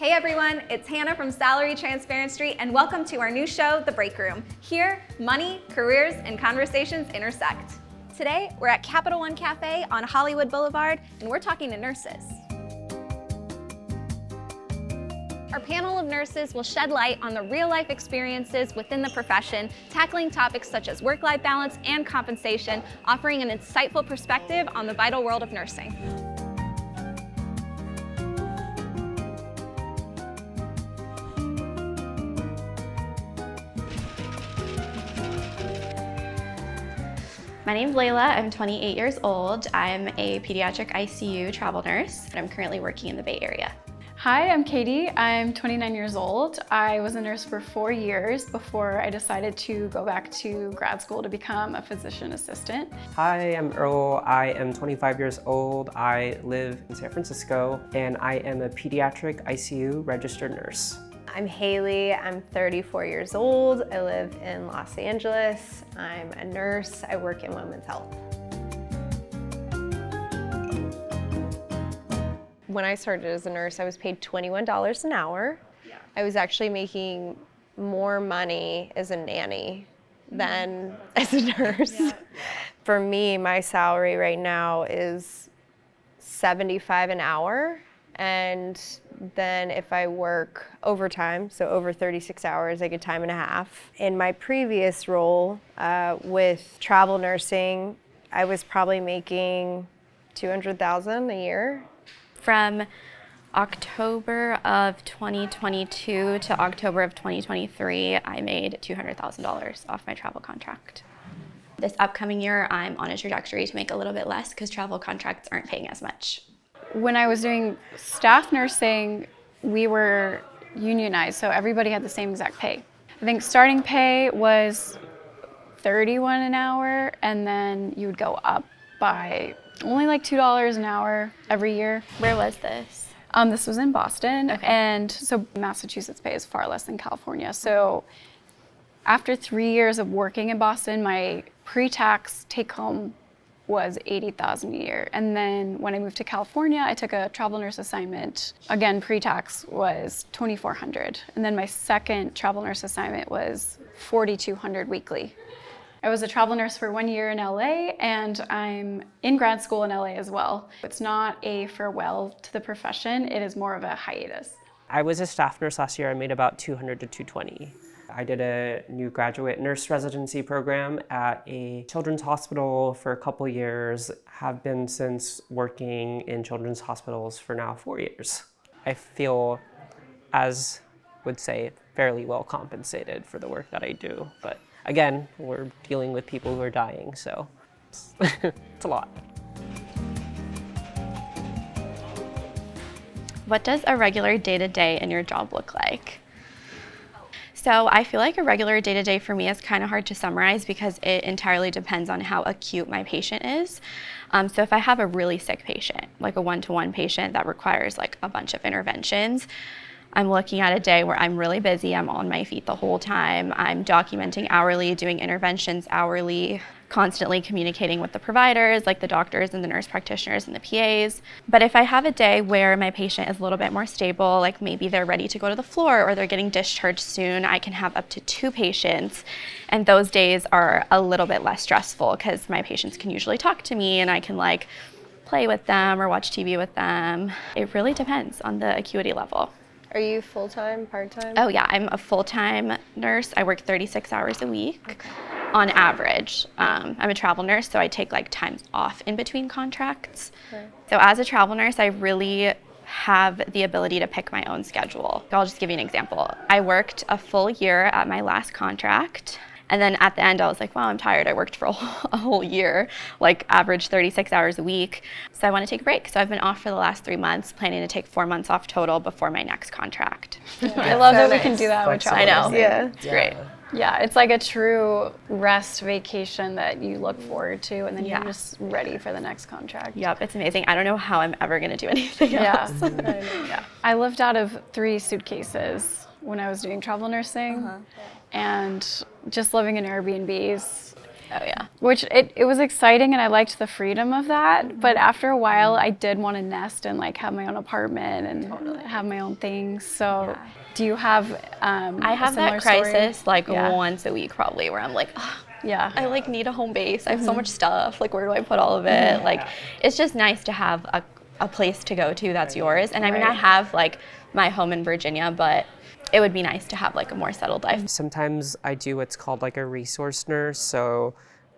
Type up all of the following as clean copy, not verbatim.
Hey everyone, it's Hannah from Salary Transparency and welcome to our new show, The Break Room. Here, money, careers, and conversations intersect. Today, we're at Capital One Cafe on Hollywood Boulevard and we're talking to nurses. Our panel of nurses will shed light on the real-life experiences within the profession, tackling topics such as work-life balance and compensation, offering an insightful perspective on the vital world of nursing. My name's Layla, I'm 28 years old. I'm a pediatric ICU travel nurse, and I'm currently working in the Bay Area. Hi, I'm Katie. I'm 29 years old. I was a nurse for 4 years before I decided to go back to grad school to become a physician assistant. Hi, I'm Earl. I am 25 years old. I live in San Francisco, and I am a pediatric ICU registered nurse. I'm Haley, I'm 34 years old. I live in Los Angeles. I'm a nurse. I work in women's health. When I started as a nurse, I was paid $21 an hour. I was actually making more money as a nanny than as a nurse. For me, my salary right now is $75 an hour. And then if I work overtime, so over 36 hours, I get time and a half. In my previous role with travel nursing, I was probably making $200,000 a year. From October of 2022 to October of 2023, I made $200,000 off my travel contract. This upcoming year, I'm on a trajectory to make a little bit less because travel contracts aren't paying as much. When I was doing staff nursing, we were unionized, so everybody had the same exact pay. I think starting pay was $31 an hour, and then you would go up by only like $2 an hour every year. Where was this? This was in Boston, okay. And so Massachusetts pay is far less than California. So after 3 years of working in Boston, my pre-tax take-home was $80,000 a year. And then when I moved to California, I took a travel nurse assignment. Again, pre-tax was $2,400. And then my second travel nurse assignment was $4,200 weekly. I was a travel nurse for 1 year in LA, and I'm in grad school in LA as well. It's not a farewell to the profession, it is more of a hiatus. I was a staff nurse last year. I made about $200 to $220. I did a new graduate nurse residency program at a children's hospital for a couple years, have been since working in children's hospitals for now 4 years. I feel, as would say, fairly well compensated for the work that I do, but again, we're dealing with people who are dying, so it's a lot. What does a regular day-to-day in your job look like? So I feel like a regular day-to-day for me is kind of hard to summarize because it entirely depends on how acute my patient is. So if I have a really sick patient, like a one-to-one patient that requires like a bunch of interventions, I'm looking at a day where I'm really busy, I'm on my feet the whole time, I'm documenting hourly, doing interventions hourly, constantly communicating with the providers, like the doctors and the nurse practitioners and the PAs. But if I have a day where my patient is a little bit more stable, like maybe they're ready to go to the floor or they're getting discharged soon, I can have up to 2 patients. And those days are a little bit less stressful because my patients can usually talk to me and I can like play with them or watch TV with them. It really depends on the acuity level. Are you full-time, part-time? Oh yeah, I'm a full-time nurse. I work 36 hours a week on average. I'm a travel nurse, so I take like time off in between contracts. Okay. So as a travel nurse, I really have the ability to pick my own schedule. I'll just give you an example. I worked a full year at my last contract. And then at the end, I was like, wow, I'm tired. I worked for a whole year, like average 36 hours a week. So I want to take a break. So I've been off for the last 3 months, planning to take 4 months off total before my next contract. Yeah. I love that we can do that with travel. I know. Yeah. It's great. Yeah, it's like a true rest vacation that you look forward to, and then you're just ready for the next contract. Yep, it's amazing. I don't know how I'm ever going to do anything else. Yeah. I lived out of 3 suitcases when I was doing travel nursing, and just living in Airbnbs. Oh yeah. Which it was exciting, and I liked the freedom of that. But after a while, I did want to nest and like have my own apartment and have my own things. So, do you have? I have that crisis like once a week probably, where I'm like, oh, yeah, I like need a home base. I have so much stuff. Like, where do I put all of it? Like, it's just nice to have a place to go to that's yours. And I mean, I have like my home in Virginia, but it would be nice to have like a more settled life. Sometimes I do what's called like a resource nurse. So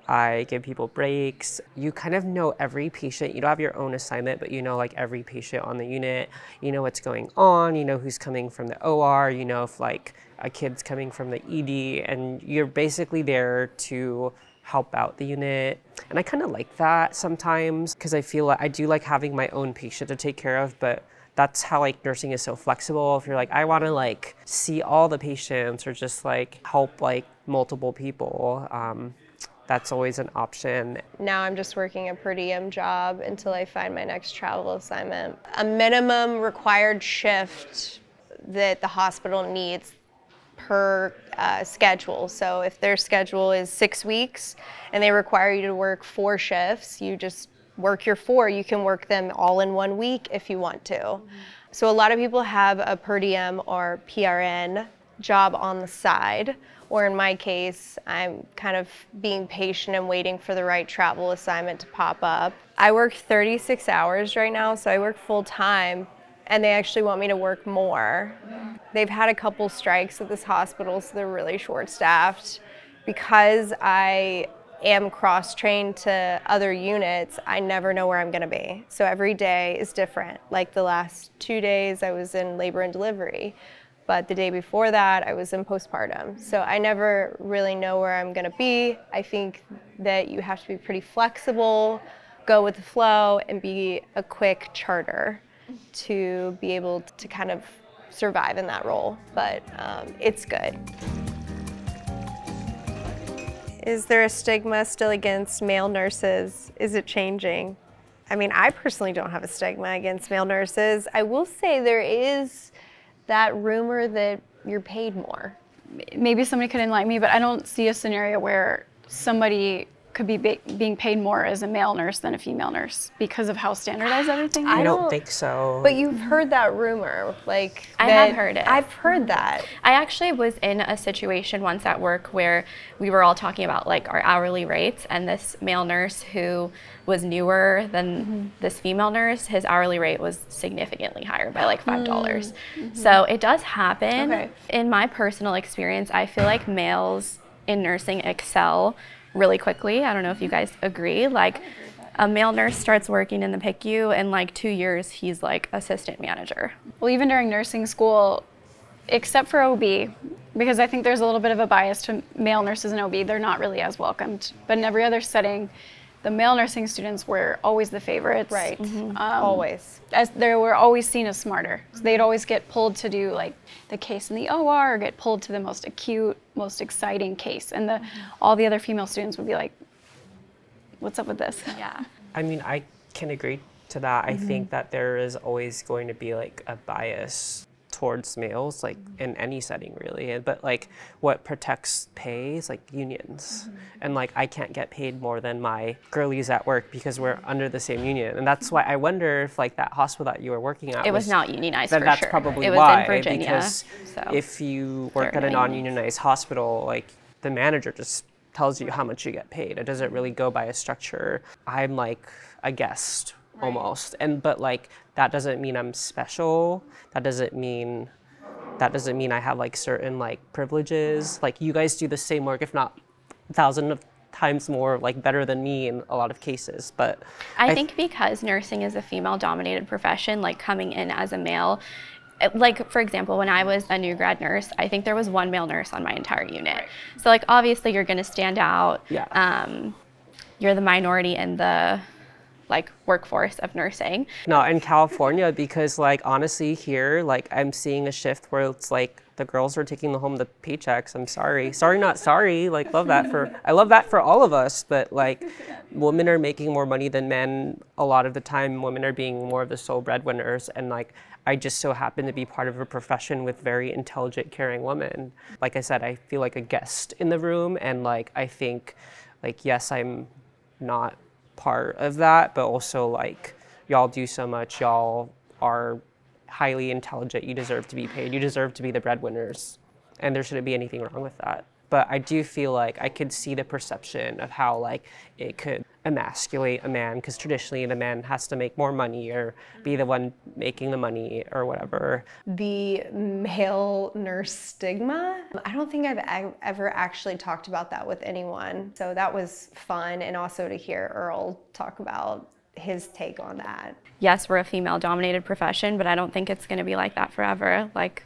I give people breaks. You kind of know every patient. You don't have your own assignment, but you know like every patient on the unit. You know what's going on. You know who's coming from the OR. You know if like a kid's coming from the ED, and you're basically there to help out the unit. And I kind of like that sometimes because I feel like I do like having my own patient to take care of, but that's how like nursing is so flexible. If you're like, I want to like see all the patients or just like help like multiple people, that's always an option. Now I'm just working a per diem job until I find my next travel assignment. A minimum required shift that the hospital needs per schedule. So if their schedule is 6 weeks and they require you to work 4 shifts, you just work your 4. You can work them all in 1 week if you want to. So a lot of people have a per diem or PRN job on the side, or in my case, I'm kind of being patient and waiting for the right travel assignment to pop up. I work 36 hours right now, so I work full time, and they actually want me to work more. They've had a couple strikes at this hospital, so they're really short-staffed. Because I am cross-trained to other units, I never know where I'm gonna be. So every day is different. Like the last 2 days, I was in labor and delivery, but the day before that, I was in postpartum. So I never really know where I'm gonna be. I think that you have to be pretty flexible, go with the flow, and be a quick charter to be able to kind of survive in that role, but it's good. Is there a stigma still against male nurses? Is it changing? I mean, I personally don't have a stigma against male nurses. I will say there is that rumor that you're paid more. Maybe somebody could enlighten me, but I don't see a scenario where somebody could be being paid more as a male nurse than a female nurse because of how standardized everything is. I don't think so. But you've heard that rumor, like I have heard it. I've heard that. I actually was in a situation once at work where we were all talking about like our hourly rates, and this male nurse who was newer than this female nurse, his hourly rate was significantly higher by like $5. So it does happen. Okay. In my personal experience, I feel like males in nursing excel really quickly. I don't know if you guys agree. Like a male nurse starts working in the PICU, in like 2 years, he's like assistant manager. Well, even during nursing school, except for OB, because I think there's a little bit of a bias to male nurses in OB, they're not really as welcomed. But in every other setting, the male nursing students were always the favorites. Right, always. As they were always seen as smarter. So they'd always get pulled to do like the case in the OR, or get pulled to the most acute, most exciting case. And all the other female students would be like, what's up with this? Yeah. I mean, I can agree to that. I think that there is always going to be like a bias towards males, like in any setting really. But like what protects pay is like unions. And like I can't get paid more than my girlies at work because we're under the same union. And that's why I wonder if like that hospital that you were working at It was not unionized for that's sure. probably it was why. in Virginia. Because so if you work at a non-unionized hospital, like the manager just tells you how much you get paid. It doesn't really go by a structure. I'm like a guest almost. But like that doesn't mean I'm special. That doesn't mean I have like certain like privileges. Like you guys do the same work, if not 1,000 times more, like better than me in a lot of cases. But I think because nursing is a female dominated profession, like coming in as a male, like for example, when I was a new grad nurse, I think there was 1 male nurse on my entire unit. So like obviously you're gonna stand out. Yeah. You're the minority in the like workforce of nursing. No, in California, because like honestly here, like I'm seeing a shift where it's like the girls are taking home the paychecks. I'm sorry. Sorry, not sorry. Like I love that for all of us, but like women are making more money than men. A lot of the time women are being more of the sole breadwinners, and like I just so happen to be part of a profession with very intelligent, caring women. Like I said, I feel like a guest in the room, and like I think like, yes, I'm not part of that, but also like, y'all do so much, y'all are highly intelligent, you deserve to be paid, you deserve to be the breadwinners, and there shouldn't be anything wrong with that. But I do feel like I could see the perception of how like it could emasculate a man, because traditionally the man has to make more money or be the one making the money or whatever. The male nurse stigma, I don't think I've ever actually talked about that with anyone. So that was fun, and also to hear Earl talk about his take on that. Yes, we're a female-dominated profession, but I don't think it's going to be like that forever. Like,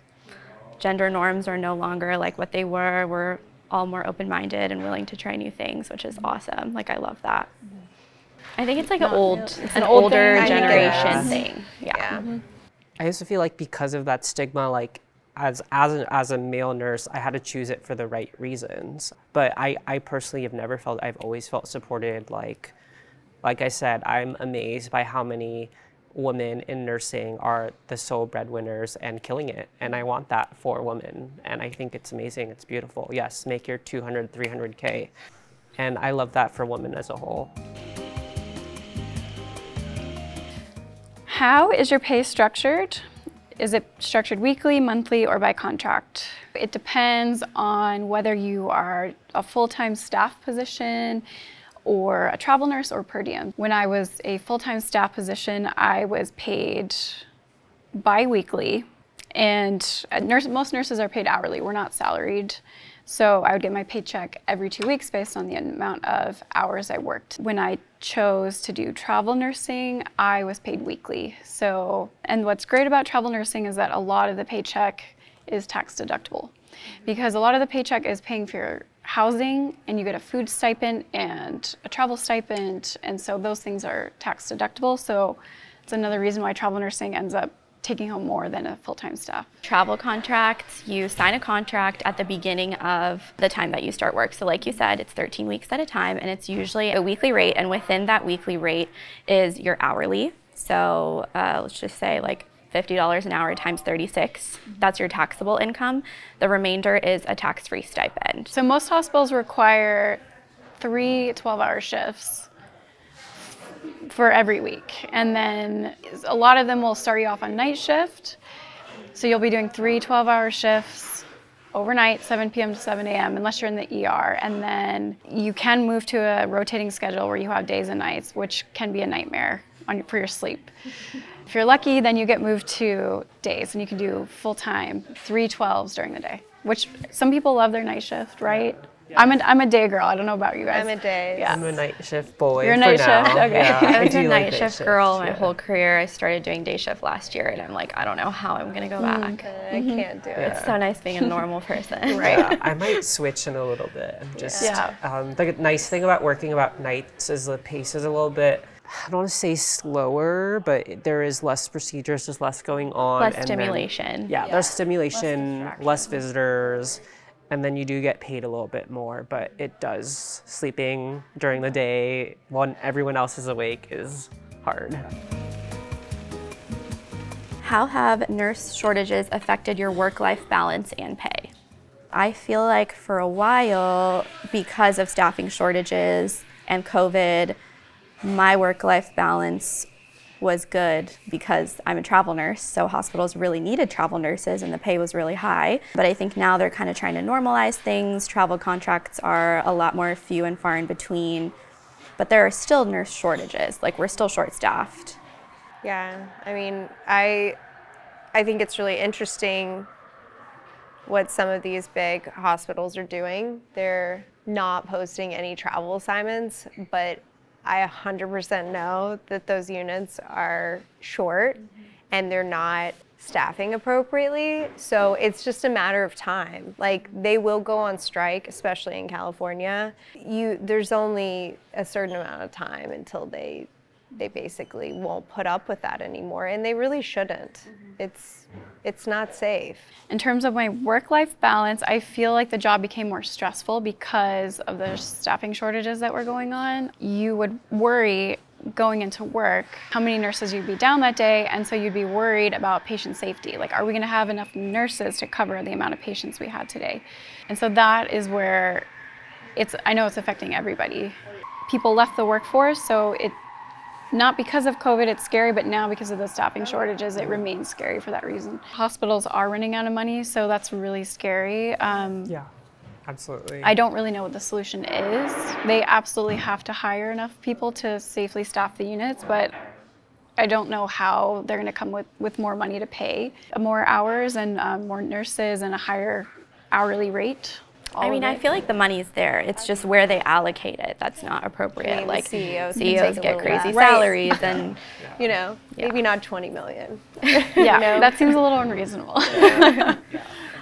gender norms are no longer like what they were. We're all more open-minded and willing to try new things, which is awesome. Like, I love that. I think it's like an older generation thing. Yeah. I also feel like because of that stigma, like as a male nurse, I had to choose it for the right reasons. But I personally have never felt, I've always felt supported. Like I said, I'm amazed by how many women in nursing are the sole breadwinners and killing it. And I want that for women. And I think it's amazing, it's beautiful. Yes, make your 200, 300K. And I love that for women as a whole. How is your pay structured? Is it structured weekly, monthly, or by contract? It depends on whether you are a full-time staff position or a travel nurse or per diem. When I was a full-time staff position, I was paid bi-weekly, and most nurses are paid hourly. We're not salaried. So I would get my paycheck every 2 weeks based on the amount of hours I worked. When I chose to do travel nursing, I was paid weekly. And what's great about travel nursing is that a lot of the paycheck is tax deductible, because a lot of the paycheck is paying for your housing, and you get a food stipend and a travel stipend, and so those things are tax deductible. So it's another reason why travel nursing ends up taking home more than a full-time staff. Travel contracts, you sign a contract at the beginning of the time that you start work. So like you said, it's 13 weeks at a time, and it's usually a weekly rate, and within that weekly rate is your hourly. So let's just say like $50 an hour times 36, that's your taxable income. The remainder is a tax-free stipend. So most hospitals require 3 12-hour shifts for every week. And then a lot of them will start you off on night shift. So you'll be doing 3 12-hour shifts overnight, 7 p.m. to 7 a.m., unless you're in the ER. And then you can move to a rotating schedule where you have days and nights, which can be a nightmare for your sleep. If you're lucky, then you get moved to days, and you can do full-time 3 12s during the day, which some people love their night shift, right? Yeah. I'm a day girl. I don't know about you guys. I'm a day. Yeah. I'm a night shift boy. You're a night shift? Okay. Yeah, I was a do night like shift girl my whole career. I started doing day shift last year, and I'm like, I don't know how I'm gonna go back. I can't do it. It's so nice being a normal person. Right. Yeah, I might switch in a little bit. The nice thing about working about nights is the pace is a little bit, I don't want to say slower, but there is less procedures, there's less going on. Less stimulation. There's stimulation, less visitors, and then you do get paid a little bit more, but it does. Sleeping during the day when everyone else is awake is hard. How have nurse shortages affected your work-life balance and pay? I feel like for a while, because of staffing shortages and COVID, my work-life balance was good because I'm a travel nurse, so hospitals really needed travel nurses and the pay was really high. But I think now they're kind of trying to normalize things. Travel contracts are a lot more few and far in between, but there are still nurse shortages. Like, we're still short-staffed. Yeah, I mean, I think it's really interesting what some of these big hospitals are doing. They're not posting any travel assignments, but I 100% know that those units are short and they're not staffing appropriately. So it's just a matter of time. Like, they will go on strike, especially in California. There's only a certain amount of time until they basically won't put up with that anymore, and they really shouldn't. It's not safe. In terms of my work-life balance, I feel like the job became more stressful because of the staffing shortages that were going on. You would worry going into work how many nurses you'd be down that day, and so you'd be worried about patient safety. Like, are we gonna have enough nurses to cover the amount of patients we had today? And so that is where I know it's affecting everybody. People left the workforce, so not because of COVID, it's scary, but now because of the staffing shortages, it remains scary for that reason. Hospitals are running out of money, so that's really scary. Yeah, absolutely. I don't really know what the solution is. They absolutely have to hire enough people to safely staff the units, but I don't know how they're going to come with more money to pay more hours and more nurses and a higher hourly rate. I mean, I feel like the money's there. It's just where they allocate it that's not appropriate. mean, Like CEOs get crazy less. salaries and You know, maybe not 20 million. Yeah, that seems a little unreasonable.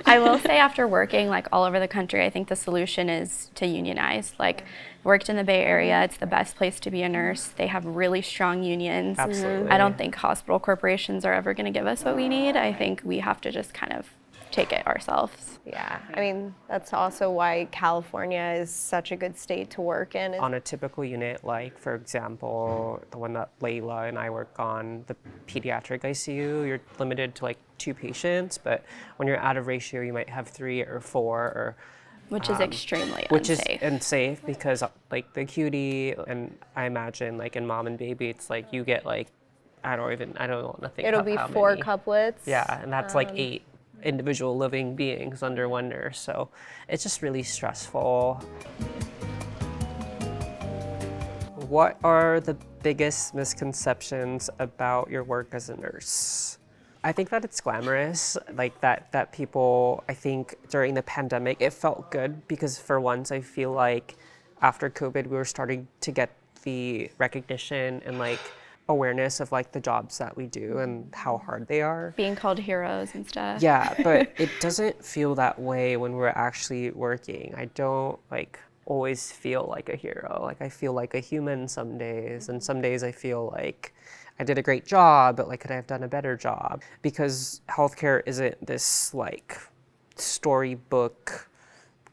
I will say after working like all over the country, I think the solution is to unionize. Like worked in the Bay Area, it's the best place to be a nurse. They have really strong unions. Absolutely. I don't think hospital corporations are ever going to give us what we need. I think we have to just kind of take it ourselves. Yeah, I mean, that's also why California is such a good state to work in. On a typical unit, like for example, the one that Layla and I work on, the pediatric ICU, you're limited to like 2 patients, but when you're out of ratio, you might have 3 or 4 or Which is extremely which unsafe. is unsafe because like the acuity, and I imagine like in mom and baby, it's like you get like, I don't know nothing. It'll be 4 many. couplets. Yeah, and that's like 8 individual living beings under one nurse. So it's just really stressful. What are the biggest misconceptions about your work as a nurse? I think that it's glamorous, like that people, I think during the pandemic, it felt good because for once I feel like after COVID, we were starting to get the recognition and like awareness of like the jobs that we do and how hard they are. Being called heroes and stuff. Yeah, but it doesn't feel that way when we're actually working. I don't like always feel like a hero. Like I feel like a human some days, and some days I feel like I did a great job, but like could I have done a better job? Because healthcare isn't this like storybook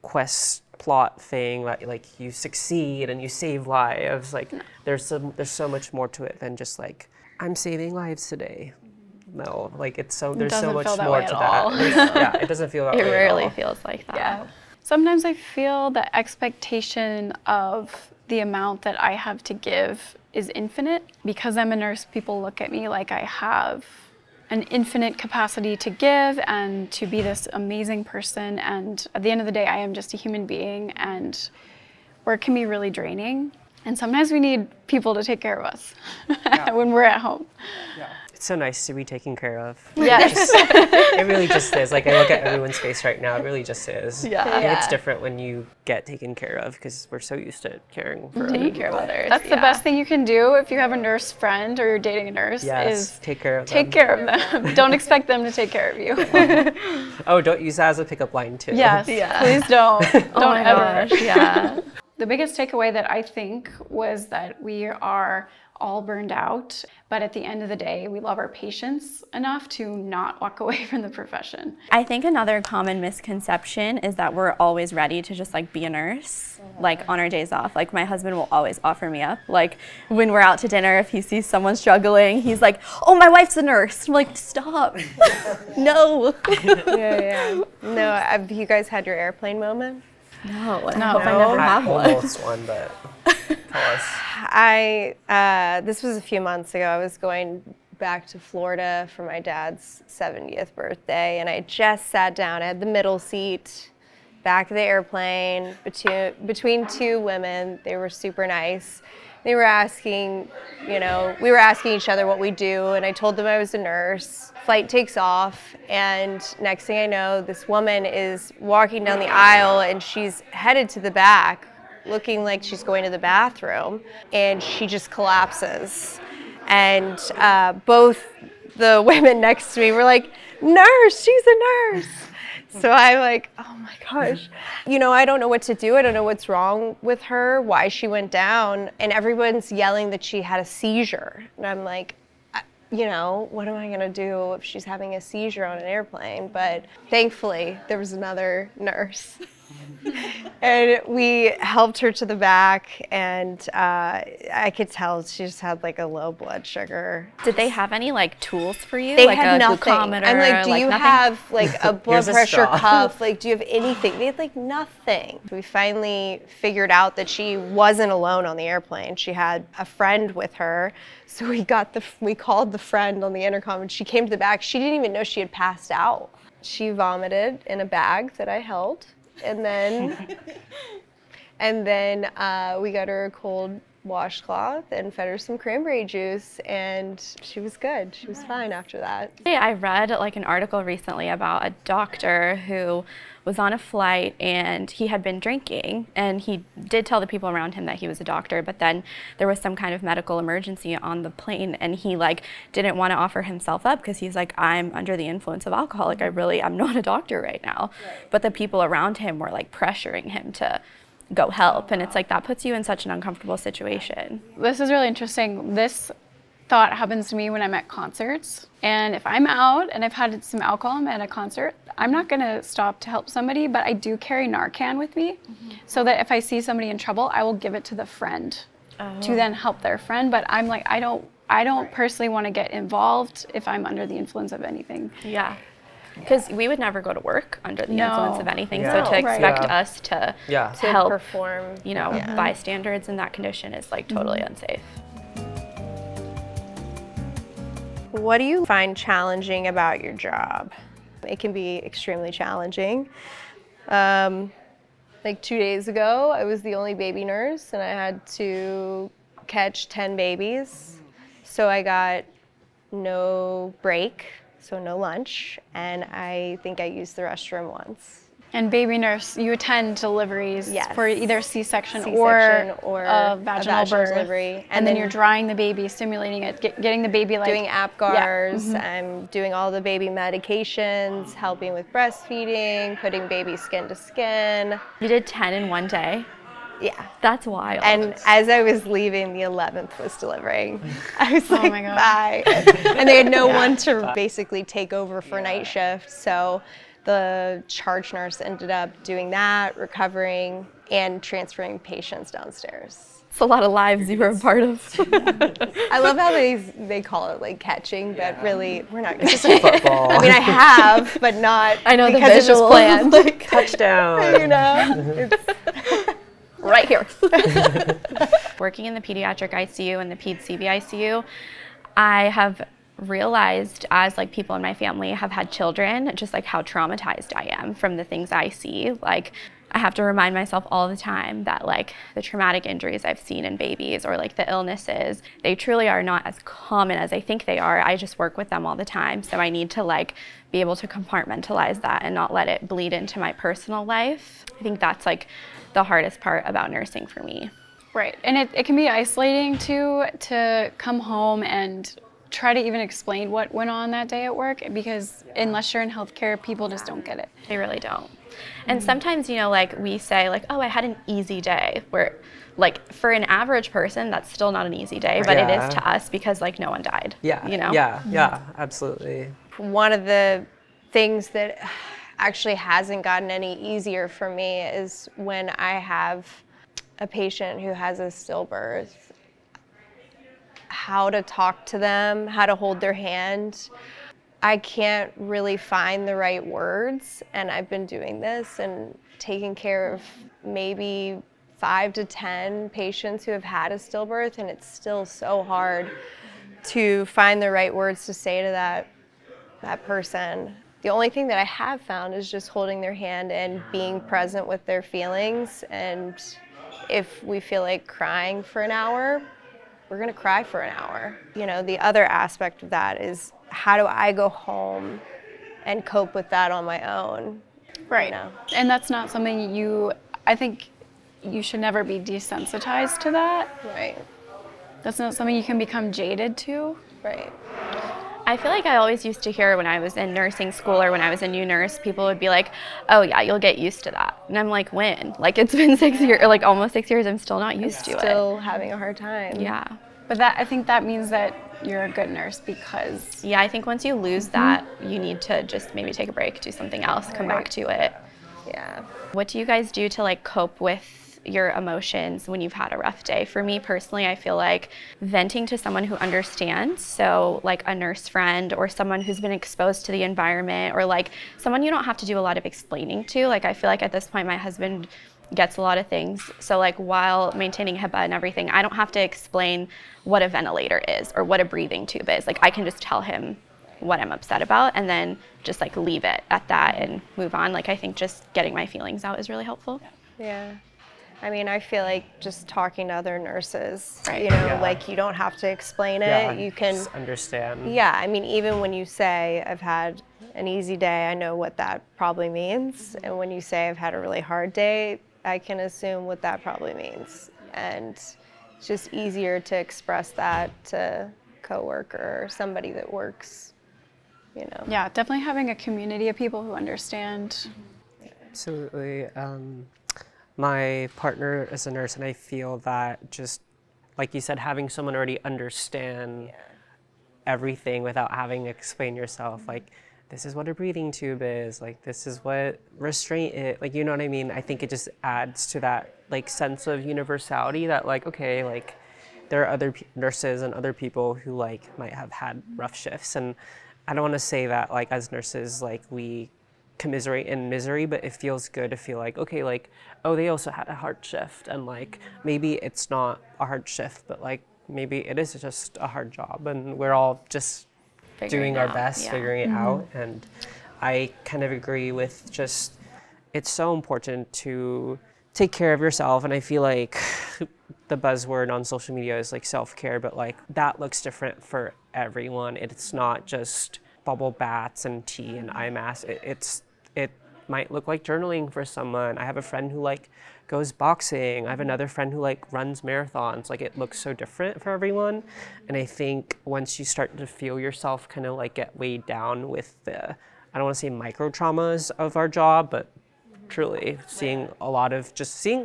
quest plot thing that like you succeed and you save lives. Like there's so much more to it than just like I'm saving lives today. No, like there's so much more to that. Yeah, it doesn't feel that way It at rarely all. feels like that. Yeah. Sometimes I feel the expectation of the amount that I have to give is infinite. Because I'm a nurse, people look at me like I have an infinite capacity to give and to be this amazing person. And at the end of the day, I am just a human being, and work can be really draining. And sometimes we need people to take care of us when we're at home. Yeah. It's so nice to be taken care of. Yes. It really just is. Like I look at everyone's face right now, it really just is. Yeah. I think it's different when you get taken care of because we're so used to caring for other Taking care of people. others. That's the best thing you can do if you have a nurse friend or you're dating a nurse Yes, is take care of them. take care of them. Don't expect them to take care of you. Oh, don't use that as a pickup line too. Yes, please don't. Oh Don't my ever. gosh, yeah. The biggest takeaway that I think was that we are all burned out, but at the end of the day, we love our patients enough to not walk away from the profession. I think another common misconception is that we're always ready to just like be a nurse, like on our days off. Like my husband will always offer me up. Like when we're out to dinner, if he sees someone struggling, he's like, "Oh, my wife's a nurse." I'm like, "Stop." No. Yeah. No, have you guys had your airplane moment? No, I hope I never have one. Almost one, but tell us. This was a few months ago. I was going back to Florida for my dad's 70th birthday, and I just sat down. I had the middle seat, back of the airplane, between 2 women. They were super nice. They were asking, we were asking each other what we do, and I told them I was a nurse. Flight takes off, and next thing I know, this woman is walking down the aisle, and she's headed to the back, looking like she's going to the bathroom, and she just collapses. And both the women next to me were like, "Nurse, she's a nurse." So I'm like, oh my gosh. I don't know what to do. I don't know what's wrong with her, why she went down. And everyone's yelling that she had a seizure. And I'm like, what am I going to do if she's having a seizure on an airplane? But thankfully, there was another nurse. And we helped her to the back, and I could tell she just had like a low blood sugar. Did they have any like tools for you? They like had a nothing. glucometer? I'm like, do you nothing? have like a blood Here's a pressure straw. cuff? Like, do you have anything? They had like nothing. We finally figured out that she wasn't alone on the airplane. She had a friend with her. So we called the friend on the intercom, and she came to the back. She didn't even know she had passed out. She vomited in a bag that I held, and then we got her a cold washcloth and fed her some cranberry juice, and she was good. She was fine after that. I read like an article recently about a doctor who was on a flight and he had been drinking, and he did tell the people around him that he was a doctor, but then there was some kind of medical emergency on the plane, and he like didn't want to offer himself up because he's like, I'm under the influence of alcohol, like I'm not a doctor right now. But the people around him were like pressuring him to go help, and it's like that puts you in such an uncomfortable situation. This is really interesting. This thought happens to me when I'm at concerts, and if I'm out and I've had some alcohol, I'm at a concert, I'm not gonna stop to help somebody, but I do carry Narcan with me, so that if I see somebody in trouble, I will give it to the friend to then help their friend. But I'm like, I don't personally want to get involved if I'm under the influence of anything. Yeah. Because we would never go to work under the influence of anything, so to Right. expect us to Yeah. help perform, bystanders in that condition is like totally unsafe. What do you find challenging about your job? It can be extremely challenging. Like 2 days ago, I was the only baby nurse, and I had to catch 10 babies. So I got no break, so no lunch, and I think I used the restroom once. And baby nurse, you attend deliveries Yes. for either C-section or a vaginal birth, delivery. and then you're drying the baby, stimulating it, getting the baby like doing APGARs, I'm doing all the baby medications, helping with breastfeeding, putting baby skin to skin. You did 10 in one day? Yeah. That's wild. And as I was leaving, the 11th was delivering. I was like, my God. bye. And they had no one to basically take over for night shift. So the charge nurse ended up doing that, recovering, and transferring patients downstairs. It's a lot of lives you were a part of. I love how they call it like catching, but really we're not It's catching. just a football. I mean, I have, but not I know the because it was visual. planned. Like, Touchdown. you know, it's, Right here. Working in the pediatric ICU and the ped CV ICU, I have realized as like people in my family have had children, just like how traumatized I am from the things I see. Like I have to remind myself all the time that like the traumatic injuries I've seen in babies or like the illnesses, they truly are not as common as I think they are. I just work with them all the time. So I need to like be able to compartmentalize that and not let it bleed into my personal life. I think that's like the hardest part about nursing for me. Right, and it can be isolating too, to come home and try to even explain what went on that day at work, because unless you're in healthcare, people just don't get it. They really don't. And sometimes, you know, like we say like, oh, I had an easy day, where like for an average person, that's still not an easy day, but it Yeah. is to us because like no one died, Yeah. you know? Yeah, absolutely. one of the things that actually hasn't gotten any easier for me is when I have a patient who has a stillbirth, how to talk to them, how to hold their hand. I can't really find the right words, and I've been doing this and taking care of maybe 5 to 10 patients who have had a stillbirth, and it's still so hard to find the right words to say to that person. The only thing that I have found is just holding their hand and being present with their feelings. And if we feel like crying for an hour, we're gonna cry for an hour. You know, the other aspect of that is, how do I go home and cope with that on my own? Right, You know? and that's not something I think you should never be desensitized to that. Right, That's not something you can become jaded to. right. I feel like I always used to hear when I was in nursing school or when I was a new nurse, people would be like, oh yeah, you'll get used to that. And I'm like, when? Like it's been 6 years, or like almost 6 years, I'm still not used to it. Still having a hard time. Yeah. But I think that means that you're a good nurse, because Yeah, I think once you lose that, you need to just maybe take a break, do something else, come back to it. Yeah. What do you guys do to like cope with your emotions when you've had a rough day? For me personally, I feel like venting to someone who understands, so like a nurse friend or someone who's been exposed to the environment, or like someone you don't have to do a lot of explaining to. Like I feel like at this point my husband gets a lot of things, so like while maintaining HIPAA and everything, I don't have to explain what a ventilator is or what a breathing tube is. Like I can just tell him what I'm upset about and then just like leave it at that and move on. Like I think just getting my feelings out is really helpful. Yeah. I mean, I feel like just talking to other nurses, Right. you know, Yeah. like you don't have to explain it. Yeah, You can, just understand. yeah, I mean, even when you say I've had an easy day, I know what that probably means. And when you say I've had a really hard day, I can assume what that probably means. And it's just easier to express that to a coworker or somebody that works, you know. Yeah, definitely having a community of people who understand. Absolutely. My partner is a nurse, and I feel that just, like you said, having someone already understand everything without having to explain yourself, like, this is what a breathing tube is, like, this is what restraint is, like, you know what I mean? I think it just adds to that, like, sense of universality that, like, okay, like, there are other nurses and other people who, like, might have had rough shifts, and I don't want to say that, like, as nurses, like, we commiserate in misery, but it feels good to feel like, okay, like, oh, they also had a hard shift, and like maybe it's not a hard shift, but like maybe it is just a hard job, and we're all just doing our best, figuring it out. And I kind of agree with just, it's so important to take care of yourself, and I feel like the buzzword on social media is like self-care, but like that looks different for everyone. It's not just bubble baths and tea and eye masks. It might look like journaling for someone. I have a friend who like goes boxing. I have another friend who like runs marathons. Like it looks so different for everyone. And I think once you start to feel yourself kind of like get weighed down with the, I don't want to say micro traumas of our job, but truly seeing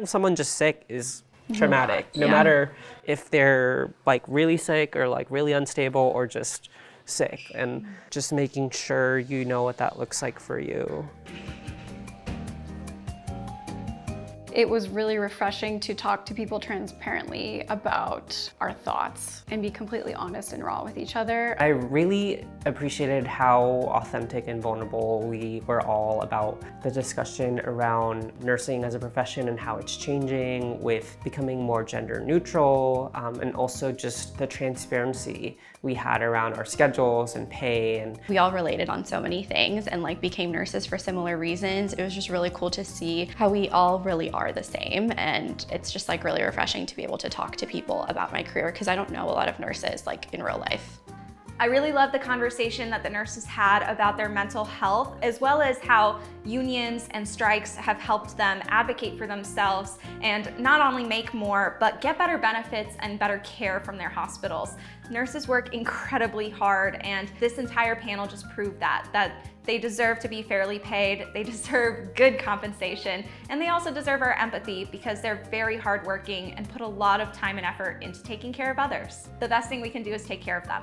someone just sick is traumatic. No matter if they're like really sick or like really unstable or just sick, and just making sure you know what that looks like for you. It was really refreshing to talk to people transparently about our thoughts and be completely honest and raw with each other. I really appreciated how authentic and vulnerable we were all about the discussion around nursing as a profession and how it's changing with becoming more gender neutral, and also just the transparency we had around our schedules and pay. And we all related on so many things and like became nurses for similar reasons. It was just really cool to see how we all really are the same, and it's just like really refreshing to be able to talk to people about my career, because I don't know a lot of nurses like in real life. I really love the conversation that the nurses had about their mental health, as well as how unions and strikes have helped them advocate for themselves and not only make more, but get better benefits and better care from their hospitals. Nurses work incredibly hard, and this entire panel just proved that they deserve to be fairly paid, they deserve good compensation, and they also deserve our empathy because they're very hardworking and put a lot of time and effort into taking care of others. The best thing we can do is take care of them.